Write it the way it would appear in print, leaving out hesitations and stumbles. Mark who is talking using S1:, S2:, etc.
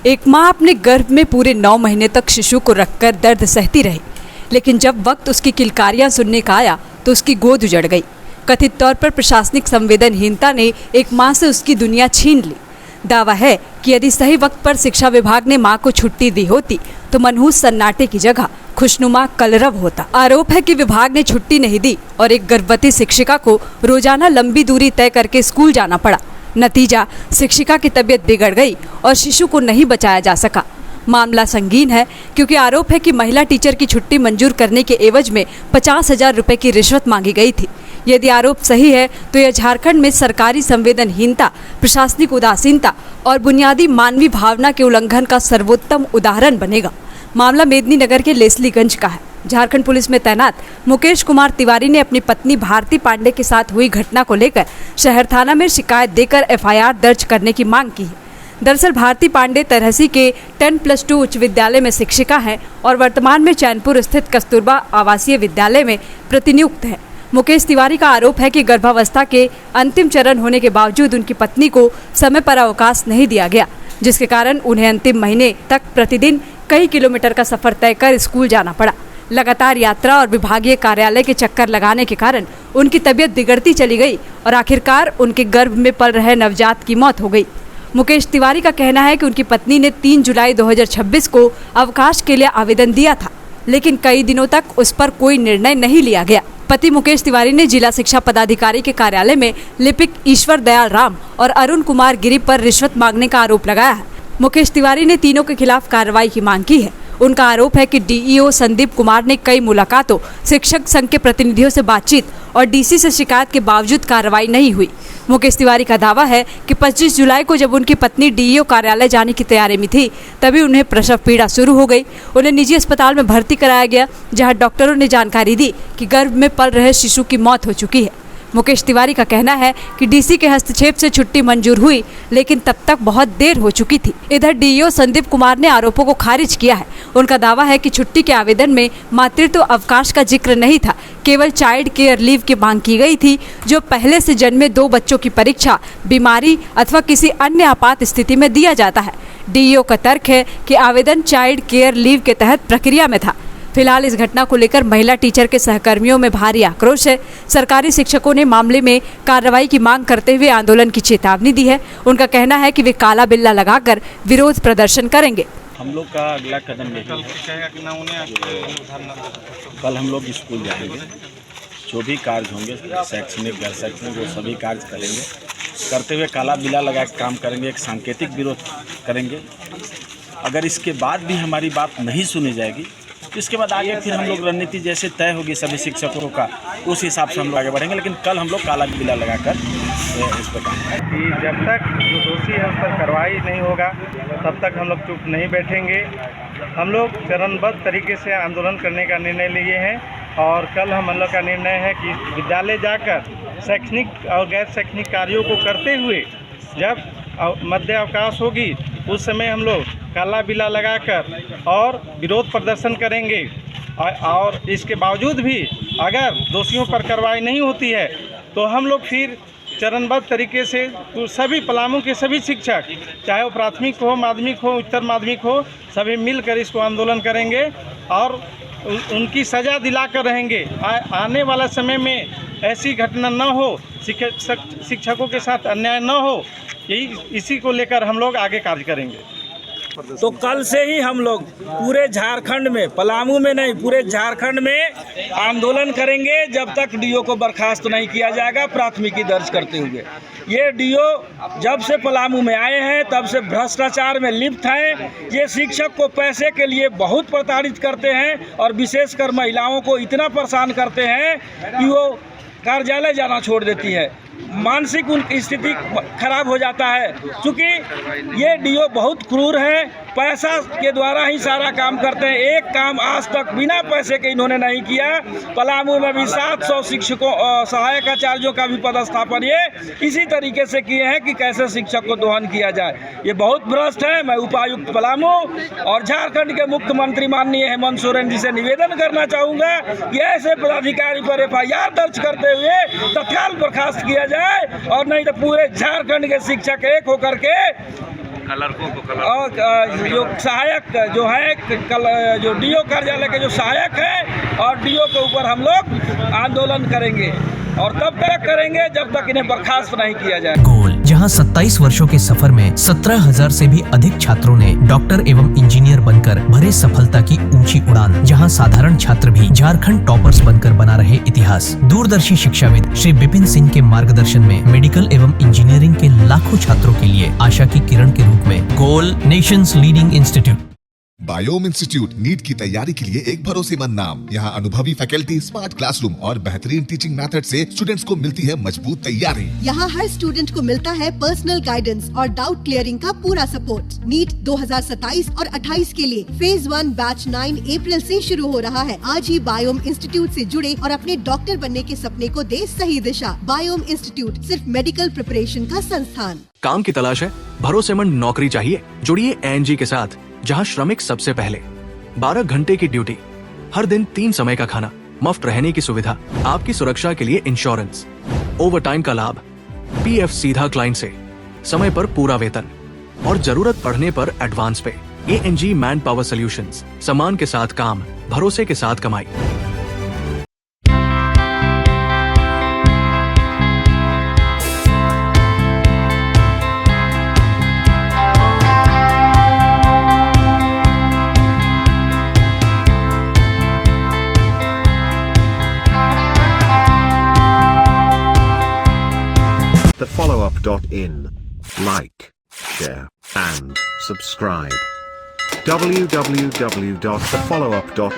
S1: एक माँ अपने गर्भ में पूरे 9 महीने तक शिशु को रखकर दर्द सहती रही, लेकिन जब वक्त उसकी किलकारियां सुनने का आया तो उसकी गोद उजड़ गई। कथित तौर पर प्रशासनिक संवेदनहीनता ने एक माँ से उसकी दुनिया छीन ली। दावा है कि यदि सही वक्त पर शिक्षा विभाग ने मां को छुट्टी दी होती तो मनहूस सन्नाटे की जगह खुशनुमा कलरव होता। आरोप है कि विभाग ने छुट्टी नहीं दी और एक गर्भवती शिक्षिका को रोजाना लंबी दूरी तय करके स्कूल जाना पड़ा। नतीजा, शिक्षिका की तबीयत बिगड़ गई और शिशु को नहीं बचाया जा सका। मामला संगीन है क्योंकि आरोप है कि महिला टीचर की छुट्टी मंजूर करने के एवज में 50,000 रुपए की रिश्वत मांगी गई थी। यदि आरोप सही है तो यह झारखंड में सरकारी संवेदनहीनता, प्रशासनिक उदासीनता और बुनियादी मानवीय भावना के उल्लंघन का सर्वोत्तम उदाहरण बनेगा। मामला मेदिनीनगर के लेस्लीगंज का है। झारखंड पुलिस में तैनात मुकेश कुमार तिवारी ने अपनी पत्नी भारती पांडे के साथ हुई घटना को लेकर शहर थाना में शिकायत देकर एफआईआर दर्ज करने की मांग की है। दरअसल भारती पांडे तरहसी के 10+2 उच्च विद्यालय में शिक्षिका हैं और वर्तमान में चैनपुर स्थित कस्तूरबा आवासीय विद्यालय में प्रतिनियुक्त है। मुकेश तिवारी का आरोप है कि गर्भावस्था के अंतिम चरण होने के बावजूद उनकी पत्नी को समय पर अवकाश नहीं दिया गया, जिसके कारण उन्हें अंतिम महीने तक प्रतिदिन कई किलोमीटर का सफर तय कर स्कूल जाना पड़ा। लगातार यात्रा और विभागीय कार्यालय के चक्कर लगाने के कारण उनकी तबीयत बिगड़ती चली गई और आखिरकार उनके गर्भ में पल रहे नवजात की मौत हो गई। मुकेश तिवारी का कहना है कि उनकी पत्नी ने 3 जुलाई 2026 को अवकाश के लिए आवेदन दिया था, लेकिन कई दिनों तक उस पर कोई निर्णय नहीं लिया गया। पति मुकेश तिवारी ने जिला शिक्षा पदाधिकारी के कार्यालय में लिपिक ईश्वर दयाल राम और अरुण कुमार गिरी पर रिश्वत मांगने का आरोप लगाया है। मुकेश तिवारी ने तीनों के खिलाफ कार्रवाई की मांग की है। उनका आरोप है कि डीईओ संदीप कुमार ने कई मुलाकातों, शिक्षक संघ के प्रतिनिधियों से बातचीत और डीसी से शिकायत के बावजूद कार्रवाई नहीं हुई। मुकेश तिवारी का दावा है कि 25 जुलाई को जब उनकी पत्नी डीईओ कार्यालय जाने की तैयारी में थी, तभी उन्हें प्रसव पीड़ा शुरू हो गई। उन्हें निजी अस्पताल में भर्ती कराया गया, जहां डॉक्टरों ने जानकारी दी कि गर्भ में पल रहे शिशु की मौत हो चुकी है। मुकेश तिवारी का कहना है कि डीसी के हस्तक्षेप से छुट्टी मंजूर हुई, लेकिन तब तक बहुत देर हो चुकी थी। इधर डीईओ संदीप कुमार ने आरोपों को खारिज किया है। उनका दावा है कि छुट्टी के आवेदन में मातृत्व अवकाश का जिक्र नहीं था, केवल चाइल्ड केयर लीव की मांग की गई थी, जो पहले से जन्मे 2 बच्चों की परीक्षा, बीमारी अथवा किसी अन्य आपात स्थिति में दिया जाता है। डीईओ का तर्क है कि आवेदन चाइल्ड केयर लीव के तहत प्रक्रिया में था। फिलहाल इस घटना को लेकर महिला टीचर के सहकर्मियों में भारी आक्रोश है। सरकारी शिक्षकों ने मामले में कार्रवाई की मांग करते हुए आंदोलन की चेतावनी दी है। उनका कहना है कि वे काला बिल्ला लगाकर विरोध प्रदर्शन करेंगे।
S2: हम लोग का अगला कदम यही है, कल हम लोग स्कूल जाएंगे। जो भी कार्य होंगे, शैक्षणिक गैर शैक्षणिक, वो सभी कार्य करेंगे। करते हुए काला बिल्ला लगा के काम करेंगे, एक सांकेतिक विरोध करेंगे। अगर इसके बाद भी हमारी बात नहीं सुनी जाएगी, इसके बाद आगे फिर हम लोग रणनीति जैसे तय होगी सभी शिक्षकों का, उस हिसाब से हम लोग आगे बढ़ेंगे। लेकिन कल हम लोग काला बिल्ला लगाकर इस पर काम
S3: कि जब तक जो दोषी है उस पर कार्रवाई नहीं होगा, तब तक हम लोग चुप नहीं बैठेंगे। हम लोग चरणबद्ध तरीके से आंदोलन करने का निर्णय लिए हैं और कल हम लोग का निर्णय है कि विद्यालय जाकर शैक्षणिक और गैर शैक्षणिक कार्यों को करते हुए जब मध्य अवकाश होगी, उस समय हम लोग काला बिल्ला लगाकर और विरोध प्रदर्शन करेंगे। और इसके बावजूद भी अगर दोषियों पर कार्रवाई नहीं होती है तो हम लोग फिर चरणबद्ध तरीके से सभी पलामू के सभी शिक्षक, चाहे वो प्राथमिक हो, माध्यमिक हो, उच्चतर माध्यमिक हो, सभी मिलकर इसको आंदोलन करेंगे और उनकी सज़ा दिलाकर रहेंगे। आने वाला समय में ऐसी घटना न हो, शिक्षकों के साथ अन्याय न हो, इसी को लेकर हम लोग आगे कार्य करेंगे।
S4: तो कल से ही हम लोग पूरे झारखंड में, पलामू में नहीं, पूरे झारखंड में आंदोलन करेंगे जब तक डीओ को बर्खास्त नहीं किया जाएगा प्राथमिकी दर्ज करते हुए। ये डीओ जब से पलामू में आए हैं तब से भ्रष्टाचार में लिप्त हैं। ये शिक्षक को पैसे के लिए बहुत प्रताड़ित करते हैं और विशेषकर महिलाओं को इतना परेशान करते हैं कि वो कार्यालय जाना छोड़ देती है। मानसिक उनकी स्थिति खराब हो जाता है, क्योंकि ये डीओ बहुत क्रूर है, पैसा के द्वारा ही सारा काम करते हैं। एक काम आज तक बिना पैसे के इन्होंने नहीं किया। पलामू में भी 700 शिक्षकों सहायक आचार्यों का भी पदस्थापन ये इसी तरीके से किए हैं कि कैसे शिक्षक को दोहन किया जाए। ये बहुत भ्रष्ट है। मैं उपायुक्त पलामू और झारखंड के मुख्यमंत्री माननीय हेमंत सोरेन जी से निवेदन करना चाहूँगा कि ऐसे पदाधिकारी पर FIR दर्ज करते हुए तत्काल बर्खास्त किया जाए, और नहीं तो पूरे झारखंड के शिक्षक एक होकर के और जो सहायक जो है जो डीओ कार्यालय के जो सहायक है और डीओ के ऊपर हम लोग आंदोलन करेंगे और तब तक करेंगे जब तक इन्हें बर्खास्त नहीं किया जाए।
S5: गोल, जहां 27 वर्षों के सफर में 17,000 से भी अधिक छात्रों ने डॉक्टर एवं इंजीनियर बनकर भरे सफलता की ऊंची उड़ान, जहां साधारण छात्र भी झारखंड टॉपर्स बनकर बना रहे इतिहास। दूरदर्शी शिक्षाविद श्री विपिन सिंह के मार्गदर्शन में मेडिकल एवं इंजीनियरिंग के लाखों छात्रों के लिए आशा की किरण के रूप में goal, nation's leading institute.
S6: Biome institute NEET की तैयारी के लिए एक भरोसेमंद नाम। यहाँ अनुभवी फैकल्टी, स्मार्ट क्लासरूम और बेहतरीन टीचिंग मेथड से स्टूडेंट्स को मिलती है मजबूत तैयारी।
S7: यहाँ हर स्टूडेंट को मिलता है पर्सनल गाइडेंस और डाउट क्लियरिंग का पूरा सपोर्ट। नीट 2027 और 28 के लिए फेज 1 बैच 9 अप्रैल से शुरू हो रहा है। आज ही बायोम इंस्टीट्यूट से जुड़े और अपने डॉक्टर बनने के सपने को दे सही दिशा। बायोम इंस्टीट्यूट सिर्फ मेडिकल प्रिपरेशन का संस्थान।
S8: काम की तलाश है, भरोसेमंद नौकरी चाहिए, जुड़िए ANG के साथ, जहां श्रमिक सबसे पहले। 12 घंटे की ड्यूटी, हर दिन 3 समय का खाना, मुफ्त रहने की सुविधा, आपकी सुरक्षा के लिए इंश्योरेंस, ओवरटाइम का लाभ, PF सीधा क्लाइंट से, समय पर पूरा वेतन और जरूरत पड़ने पर एडवांस पे। ANG मैन पावर सॉल्यूशंस, सम्मान के साथ काम, भरोसे के साथ कमाई।
S9: TheFollowUp.in. Like, share, and subscribe. www.thefollowup.in